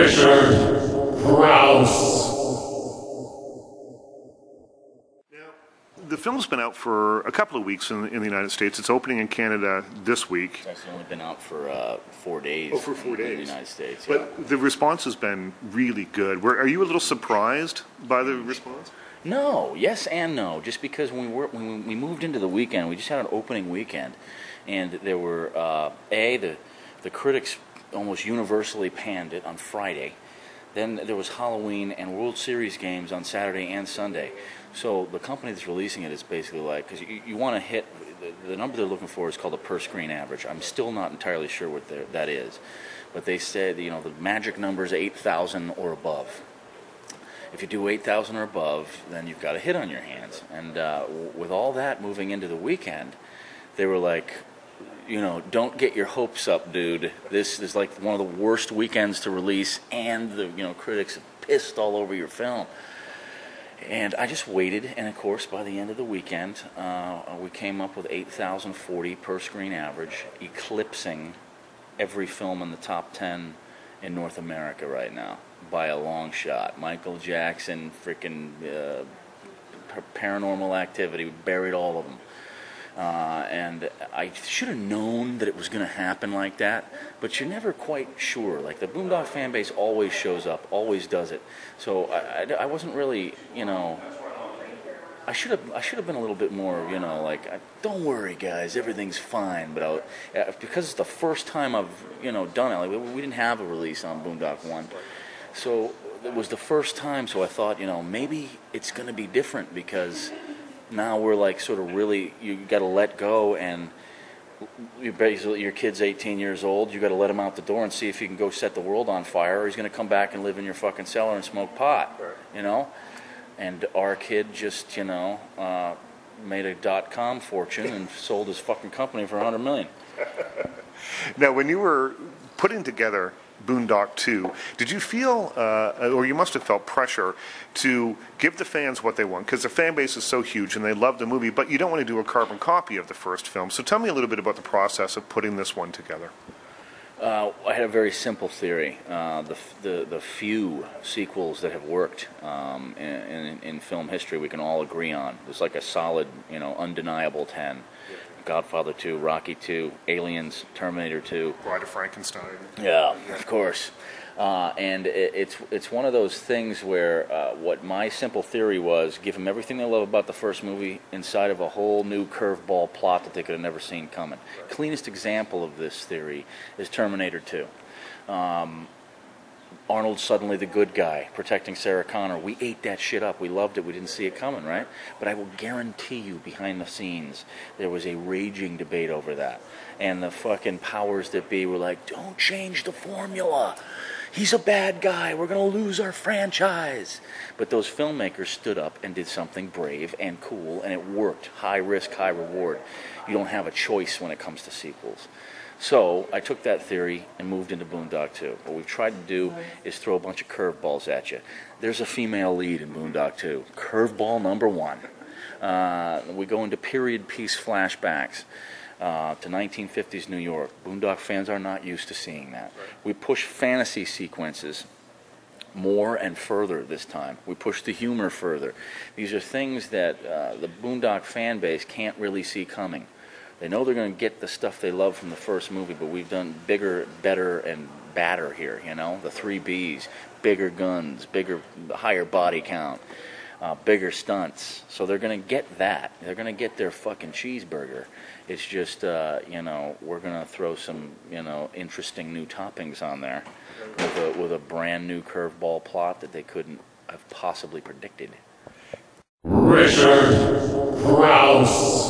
Crouse. The film's been out for a couple of weeks in the United States. It's opening in Canada this week. It's actually only been out for 4 days. Oh, for 4 days. In the United States. But the response has been really good. Are you a little surprised by the response? No, yes and no. Just because when we moved into the weekend, we just had an opening weekend, and there were the critics almost universally panned it on Friday. Then there was Halloween and World Series games on Saturday and Sunday. So the company that's releasing it is basically like, because you want to hit, the number they're looking for is called the per-screen average. I'm still not entirely sure what that is. But they said, the magic number is 8,000 or above. If you do 8,000 or above, then you've got a hit on your hands. And with all that moving into the weekend, they were like, don't get your hopes up, dude. This is like one of the worst weekends to release, and the critics pissed all over your film. And I just waited, and of course, by the end of the weekend, we came up with 8,040 per screen average, eclipsing every film in the top 10 in North America right now by a long shot. Michael Jackson, freaking Paranormal Activity, we buried all of them. And I should have known that it was going to happen like that, but you're never quite sure. Like, the Boondock fan base always shows up, always does it. So I wasn't really, I should have been a little bit more, don't worry, guys, everything's fine. But because it's the first time I've, done it. Like, we didn't have a release on Boondock 1, so it was the first time. So I thought, maybe it's going to be different, because now we're like sort of really, you got to let go, and your kid's 18 years old. You got to let him out the door and see if he can go set the world on fire, or he's going to come back and live in your fucking cellar and smoke pot. And our kid just made a .com fortune and sold his fucking company for $100 million. Now, when you were putting together Boondock 2, did you feel, or you must have felt pressure to give the fans what they want? Because the fan base is so huge and they love the movie, but you don't want to do a carbon copy of the first film. So tell me a little bit about the process of putting this one together. I had a very simple theory. The few sequels that have worked in film history we can all agree on. There's like a solid, undeniable 10. Godfather 2, Rocky 2, Aliens, Terminator 2. Bride of Frankenstein. Yeah, of course. And it's one of those things where what my simple theory was, give them everything they love about the first movie inside of a whole new curveball plot that they could have never seen coming. Cleanest example of this theory is Terminator 2. Arnold's suddenly the good guy, protecting Sarah Connor. We ate that shit up. We loved it. We didn't see it coming, right? But I will guarantee you, behind the scenes, there was a raging debate over that. And the fucking powers that be were like, don't change the formula. He's a bad guy. We're going to lose our franchise. But those filmmakers stood up and did something brave and cool, and it worked. High risk, high reward. You don't have a choice when it comes to sequels. So I took that theory and moved into Boondock 2. What we've tried to do is throw a bunch of curveballs at you. There's a female lead in Boondock 2. Curveball number 1. We go into period piece flashbacks to 1950s New York. Boondock fans are not used to seeing that. We push fantasy sequences more and further this time. We push the humor further. These are things that the Boondock fan base can't really see coming. They know they're going to get the stuff they love from the first movie, but we've done bigger, better, and badder here, the 3 Bs. Bigger guns, higher body count, bigger stunts. So they're going to get that. They're going to get their fucking cheeseburger. It's just, we're going to throw some, interesting new toppings on there with a brand new curveball plot that they couldn't have possibly predicted. Crouse.